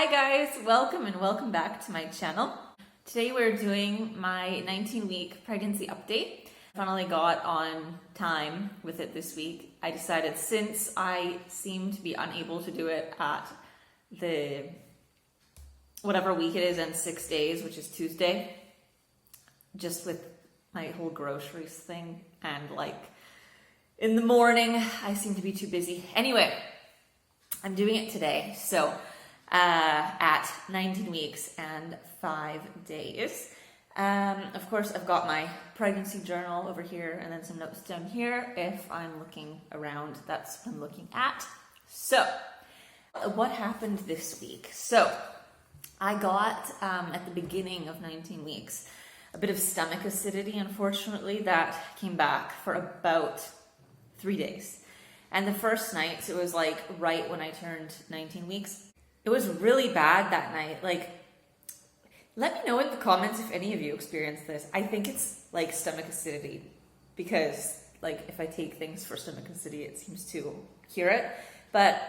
Hi guys, welcome and welcome back to my channel. Today we're doing my 19-week pregnancy update. Finally got on time with it this week. I decided since I seem to be unable to do it at the whatever week it is in 6 days, which is Tuesday, just with my whole groceries thing and like in the morning I seem to be too busy. Anyway, I'm doing it today. So at 19 weeks and 5 days. Of course, I've got my pregnancy journal over here and then some notes down here. If I'm looking around, that's what I'm looking at. So, what happened this week? So, I got, at the beginning of 19 weeks, a bit of stomach acidity, unfortunately, that came back for about 3 days. And the first night, it was like right when I turned 19 weeks, it was really bad that night. Like, let me know in the comments if any of you experienced this. I think it's like stomach acidity because like if I take things for stomach acidity, it seems to cure it. But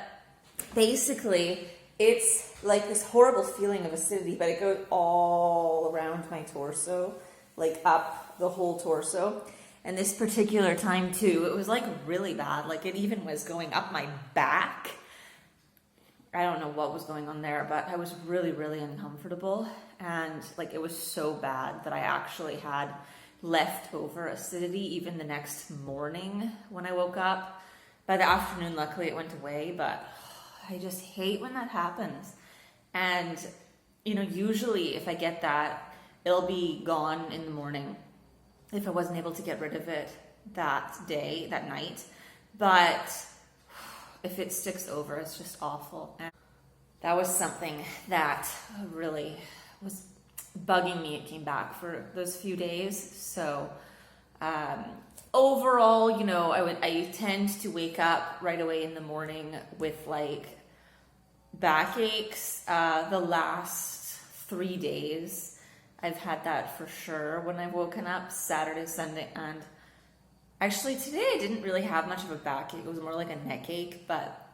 basically, it's like this horrible feeling of acidity, but it goes all around my torso, like up the whole torso. And this particular time too, it was like really bad. Like it even was going up my back. I don't know what was going on there, but I was really, really uncomfortable. And like, it was so bad that I actually had leftover acidity even the next morning when I woke up. By the afternoon, luckily it went away, but I just hate when that happens. And, you know, usually if I get that, it'll be gone in the morning if I wasn't able to get rid of it that day, that night. But if it sticks over, it's just awful. And that was something that really was bugging me. It came back for those few days. So overall, you know, I tend to wake up right away in the morning with like backaches. The last 3 days, I've had that for sure when I've woken up, Saturday, Sunday, and actually, today I didn't really have much of a backache. It was more like a neck ache, but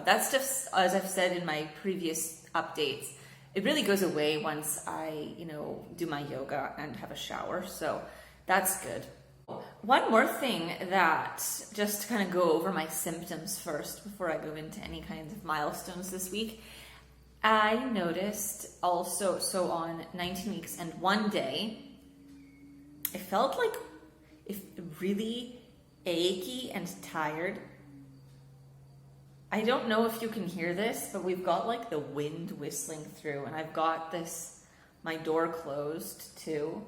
that's just, as I've said in my previous updates, it really goes away once I, you know, do my yoga and have a shower, so that's good. One more thing that, just to kind of go over my symptoms first before I go into any kinds of milestones this week, I noticed also, so on 19 weeks and 1 day, I felt like really achy and tired. I don't know if you can hear this, but we've got like the wind whistling through, and I've got my door closed too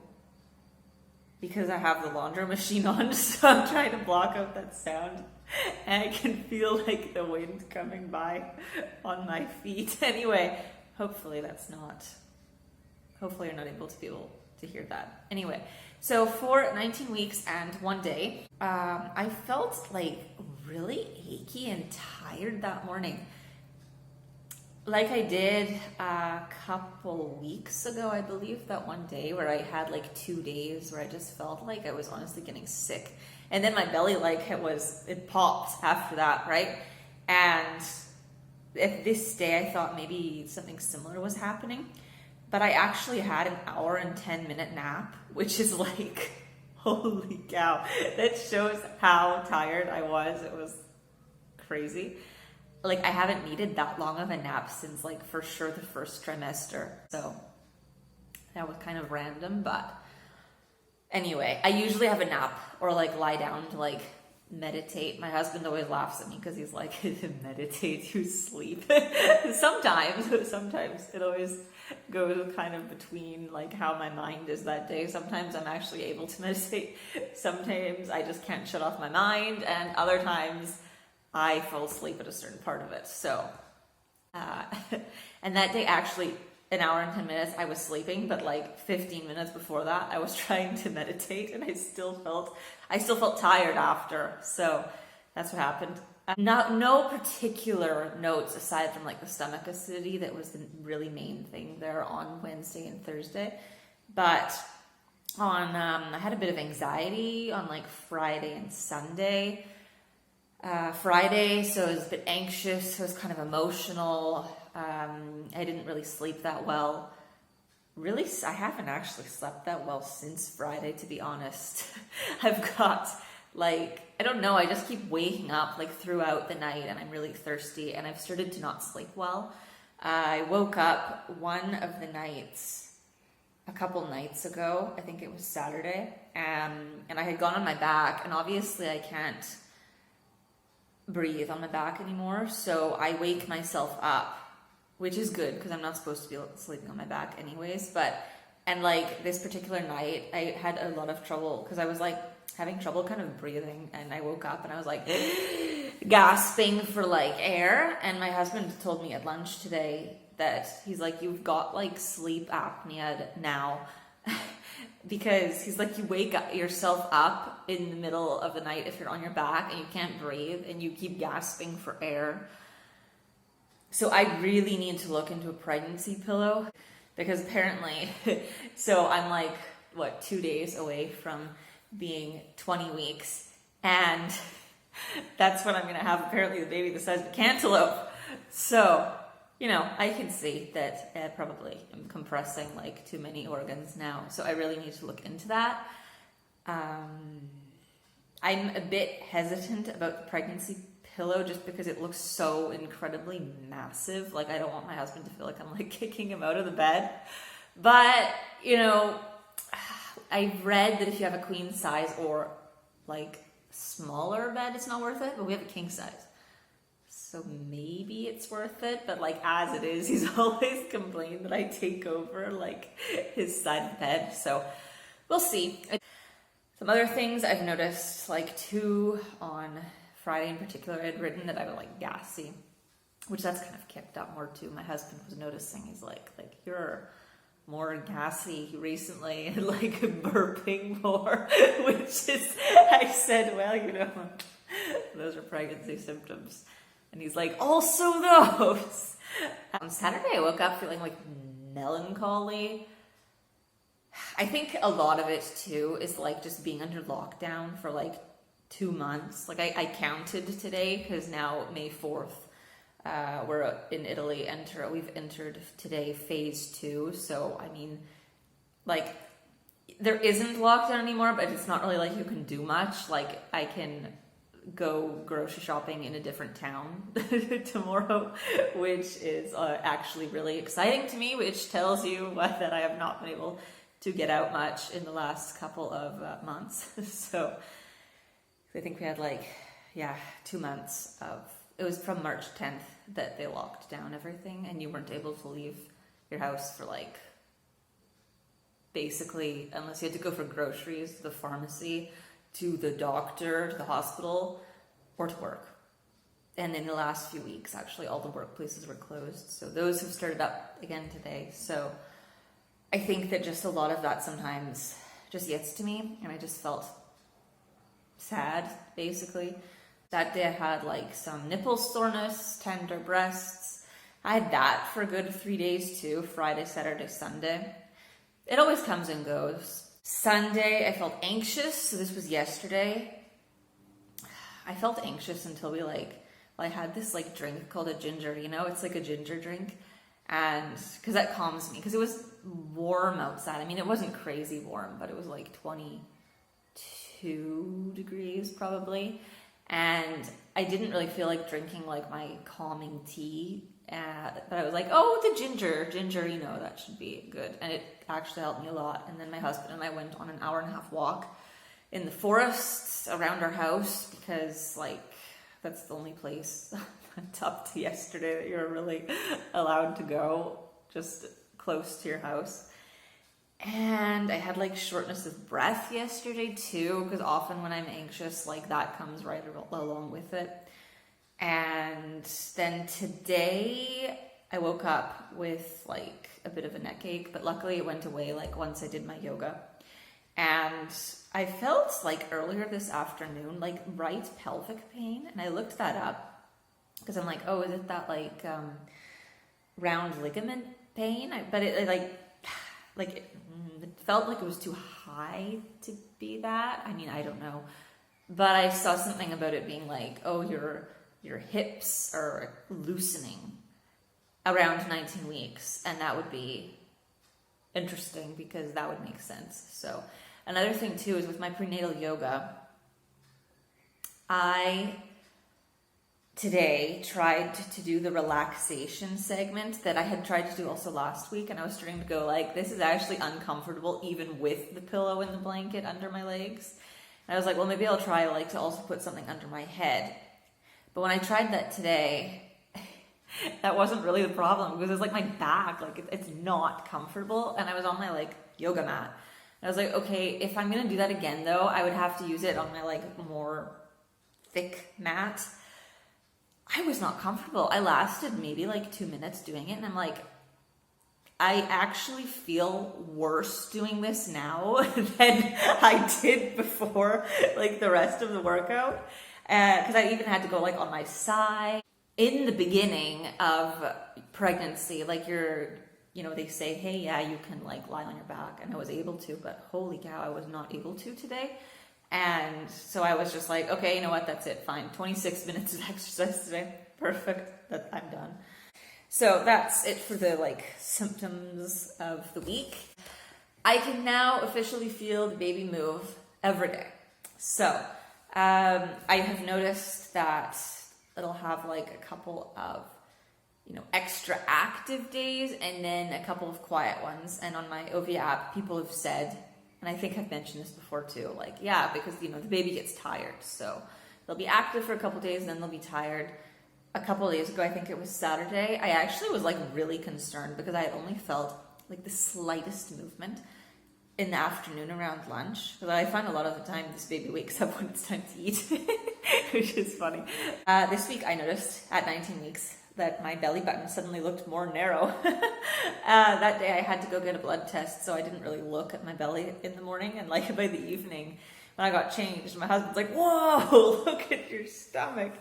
because I have the laundry machine on, so I'm trying to block out that sound, and I can feel like the wind coming by on my feet. Anyway, hopefully you're not able to hear that. Anyway, so for 19 weeks and 1 day, I felt like really achy and tired that morning. Like I did a couple weeks ago, I believe, that one day where I had like 2 days where I just felt like I was honestly getting sick. And then my belly, like it popped after that, right? And at this day, I thought maybe something similar was happening. But I actually had an hour and 10-minute nap, which is like, holy cow. That shows how tired I was. It was crazy. Like, I haven't needed that long of a nap since, like, for sure the first trimester. So that was kind of random, but anyway, I usually have a nap or like lie down to like meditate. My husband always laughs at me because he's like, meditate, you sleep. Sometimes it always goes kind of between like how my mind is that day. Sometimes I'm actually able to meditate. Sometimes I just can't shut off my mind, and other times I fall asleep at a certain part of it. So, and that day actually, an hour and 10 minutes I was sleeping, but like 15 minutes before that I was trying to meditate, and I still felt tired after. So that's what happened. No particular notes aside from like the stomach acidity. That was the really main thing there on Wednesday and Thursday. But on I had a bit of anxiety on like Friday and Sunday. Friday, so I was a bit anxious, I was kind of emotional. I didn't really sleep that well. Really, I haven't actually slept that well since Friday, to be honest. I've got like, I don't know, I just keep waking up like throughout the night and I'm really thirsty and I've started to not sleep well. I woke up one of the nights, a couple nights ago, I think it was Saturday, and I had gone on my back, and obviously I can't breathe on my back anymore, so I wake myself up, which is good because I'm not supposed to be sleeping on my back anyways, and like this particular night I had a lot of trouble because I was like having trouble kind of breathing, and I woke up and I was like gasping for like air, and my husband told me at lunch today that he's like, you've got like sleep apnea now because he's like, you wake up yourself up in the middle of the night if you're on your back and you can't breathe and you keep gasping for air. So I really need to look into a pregnancy pillow because apparently, so I'm like, 2 days away from being 20 weeks, and that's when I'm going to have apparently the baby the size of a cantaloupe. So, I can see that I probably am compressing like too many organs now. So I really need to look into that. I'm a bit hesitant about the pregnancy pillow just because it looks so incredibly massive. Like, I don't want my husband to feel like I'm like kicking him out of the bed. But, I've read that if you have a queen size or like smaller bed, it's not worth it, but we have a king size. So maybe it's worth it, but like as it is, he's always complained that I take over like his side of the bed. So we'll see. Some other things I've noticed, like too, on Friday in particular, I had written that I was like gassy, which that's kind of kicked up more too. My husband was noticing, he's like you're more gassy recently and like burping more, which is, I said, well, those are pregnancy symptoms. And he's like, also those. On Saturday, I woke up feeling like melancholy. I think a lot of it too is like just being under lockdown for like 2 months. Like I counted today because now May 4th, we're in Italy. We've entered today phase 2. So I mean, like there isn't lockdown anymore, but it's not really like you can do much. Like I can go grocery shopping in a different town tomorrow, which is actually really exciting to me, which tells you that I have not been able to get out much in the last couple of months. So I think we had 2 months of, it was from March 10th that they locked down everything and you weren't able to leave your house for like basically, unless you had to go for groceries to the pharmacy, to the doctor, to the hospital, or to work. And in the last few weeks, actually, all the workplaces were closed. So those have started up again today. So I think that just a lot of that sometimes just gets to me. And I just felt sad, basically. That day I had like some nipple soreness, tender breasts. I had that for a good 3 days too, Friday, Saturday, Sunday. It always comes and goes. Sunday, I felt anxious. So this was yesterday. I felt anxious until I had this like drink called a ginger, it's like a ginger drink. And because that calms me, because it was warm outside. I mean, it wasn't crazy warm, but it was like 22 degrees probably. And I didn't really feel like drinking like my calming tea. But I was like, oh, the ginger, that should be good. And it actually helped me a lot. And then my husband and I went on an 1.5-hour walk in the forests around our house because that's the only place up to yesterday that you're really allowed to go, just close to your house. And I had shortness of breath yesterday too, because often when I'm anxious, that comes right along with it. And then today I woke up with a bit of a neck ache, but luckily it went away once I did my yoga. And I felt earlier this afternoon, right pelvic pain. And I looked that up because I'm like, oh, is it that round ligament pain? But it felt like it was too high to be that. I mean, I don't know. But I saw something about it being oh, your hips are loosening around 19 weeks, and that would be interesting because that would make sense. So another thing too is with my prenatal yoga, I today tried to do the relaxation segment that I had tried to do also last week, and I was starting to go like, this is actually uncomfortable even with the pillow and the blanket under my legs. And I was like, well, maybe I'll try like to also put something under my head. But when I tried that today, that wasn't really the problem because it's like my back, like it's not comfortable, and I was on my like yoga mat. And I was like, okay, if I'm gonna do that again though, I would have to use it on my like more thick mat. I was not comfortable. I lasted maybe like 2 minutes doing it, and I'm like, I actually feel worse doing this now than I did before, like the rest of the workout. Because I even had to go like on my side. In the beginning of pregnancy, like they say, hey, yeah, you can like lie on your back, and I was able to, but holy cow, I was not able to today. And so I was just like, okay, you know what, that's it, fine. 26 minutes of exercise today, perfect, I'm done. So that's it for the like symptoms of the week. I can now officially feel the baby move every day. So I have noticed that it'll have like a couple of, extra active days and then a couple of quiet ones. And on my Ovia app, people have said, and I think I've mentioned this before too, like, yeah, because, the baby gets tired. So they'll be active for a couple days and then they'll be tired. A couple of days ago, I think it was Saturday, I actually was like really concerned because I had only felt like the slightest movement in the afternoon around lunch. Because I find a lot of the time this baby wakes up when it's time to eat, which is funny. This week I noticed at 19 weeks that my belly button suddenly looked more narrow. That day I had to go get a blood test, so I didn't really look at my belly in the morning, and like by the evening when I got changed, my husband's like, whoa, look at your stomach.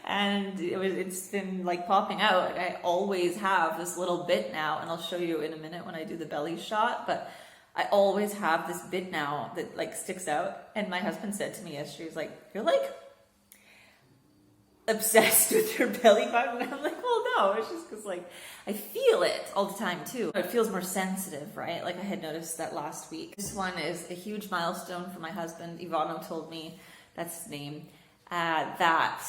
And it's been like popping out. I always have this little bit now, and I'll show you in a minute when I do the belly shot, but I always have this bit now that like sticks out. And my husband said to me yesterday, he's like, you're like obsessed with your belly button. And I'm like, well, no, it's just because like I feel it all the time too. It feels more sensitive, right? Like I had noticed that last week. This one is a huge milestone for my husband. Ivano told me, that's his name, that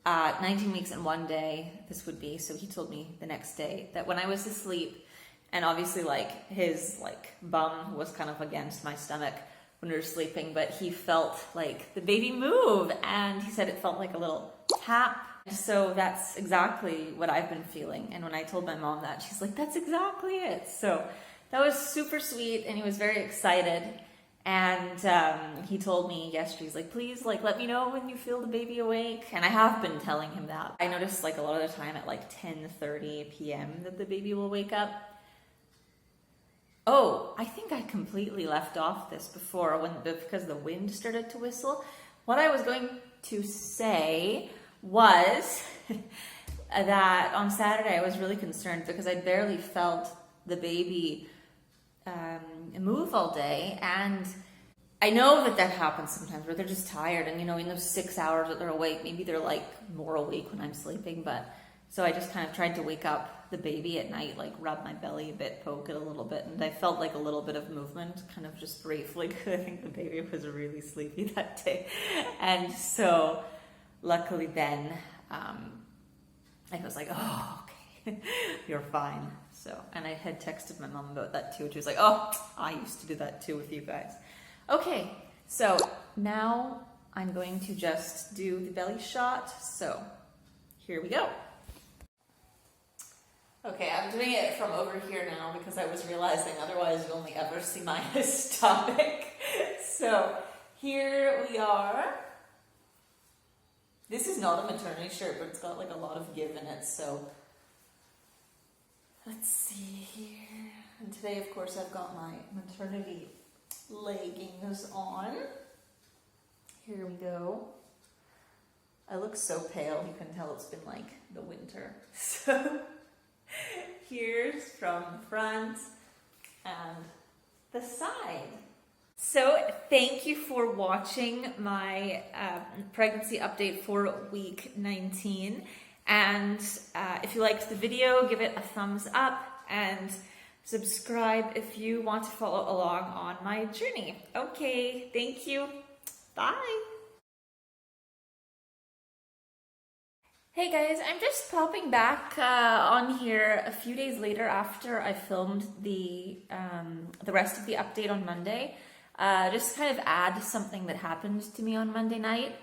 19 weeks and 1 day this would be. So he told me the next day that when I was asleep, and obviously like his like bum was kind of against my stomach when we were sleeping, but he felt like the baby move, and he said it felt like a little tap. So that's exactly what I've been feeling. And when I told my mom that, she's like, that's exactly it. So that was super sweet, and he was very excited. And he told me yesterday, he's like, please, like, let me know when you feel the baby awake. And I have been telling him that. I noticed like a lot of the time at like 10:30 p.m. that the baby will wake up. Oh, I think I completely left off this before because the wind started to whistle. What I was going to say was that on Saturday I was really concerned because I barely felt the baby move all day. And I know that happens sometimes where they're just tired, and in those 6 hours that they're awake, maybe they're like more awake when I'm sleeping. But so I just kind of tried to wake up the baby at night, like rub my belly a bit, poke it a little bit, and I felt like a little bit of movement, kind of just briefly, because I think the baby was really sleepy that day. And so luckily then I was like, oh, okay, you're fine. So, and I had texted my mom about that too. She was like, oh, I used to do that too with you guys. Okay, so now I'm going to just do the belly shot. So here we go. Okay, I'm doing it from over here now because I was realizing otherwise you only ever see my stomach. So here we are. This is not a maternity shirt, but it's got like a lot of give in it. So let's see here. And today, of course, I've got my maternity leggings on. Here we go. I look so pale. You can tell it's been like the winter. So here's from the front and the side. So thank you for watching my pregnancy update for week 19. And if you liked the video, give it a thumbs up and subscribe if you want to follow along on my journey. Okay, thank you. Bye. Hey guys, I'm just popping back on here a few days later after I filmed the rest of the update on Monday. Just kind of add something that happened to me on Monday night.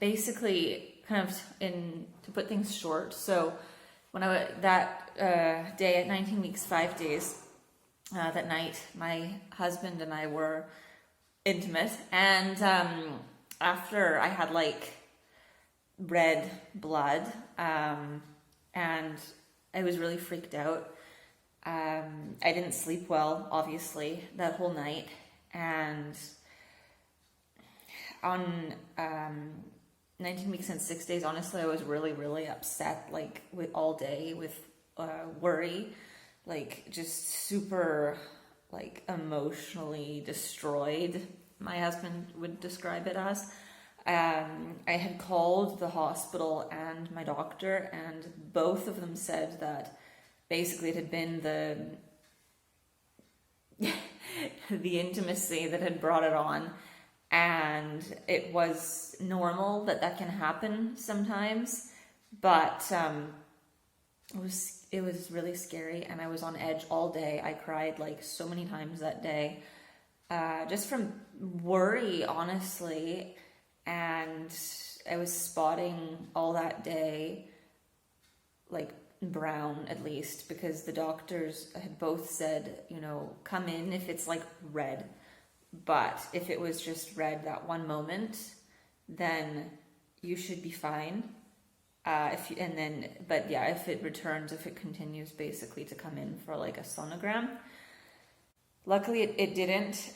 Basically, kind of to put things short. So when that day at 19 weeks 5 days, that night, my husband and I were intimate, and after I had like red blood, and I was really freaked out. I didn't sleep well, obviously, that whole night, and on 19 weeks and 6 days, honestly, I was really upset, like with all day, with worry, like just super like emotionally destroyed, my husband would describe it as. I had called the hospital and my doctor, and both of them said that basically it had been the intimacy that had brought it on, and it was normal that can happen sometimes, but it was really scary, and I was on edge all day. I cried like so many times that day, just from worry, honestly. And I was spotting all that day, like brown at least, because the doctors had both said, you know, come in if it's like red, but if it was just red that one moment, then you should be fine. If it returns, if it continues, basically to come in for like a sonogram. Luckily, it didn't.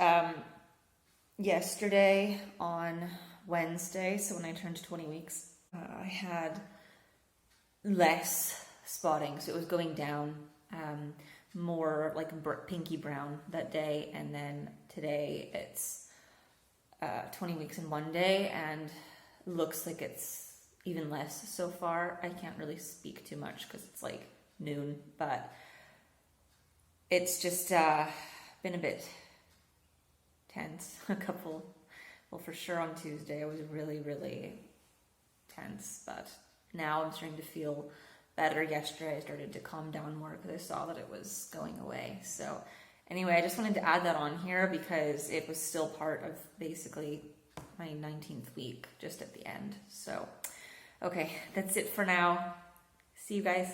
Yesterday on Wednesday, so when I turned 20 weeks, I had less spotting, so it was going down, more like pinky brown that day, and then today it's 20 weeks in 1 day, and looks like it's even less so far. I can't really speak too much because it's like noon, but it's just been a bit tense. Well, for sure on Tuesday I was really tense, but now I'm starting to feel better. Yesterday I started to calm down more because I saw that it was going away. So anyway, I just wanted to add that on here because it was still part of basically my 19th week, just at the end. So okay, that's it for now. See you guys.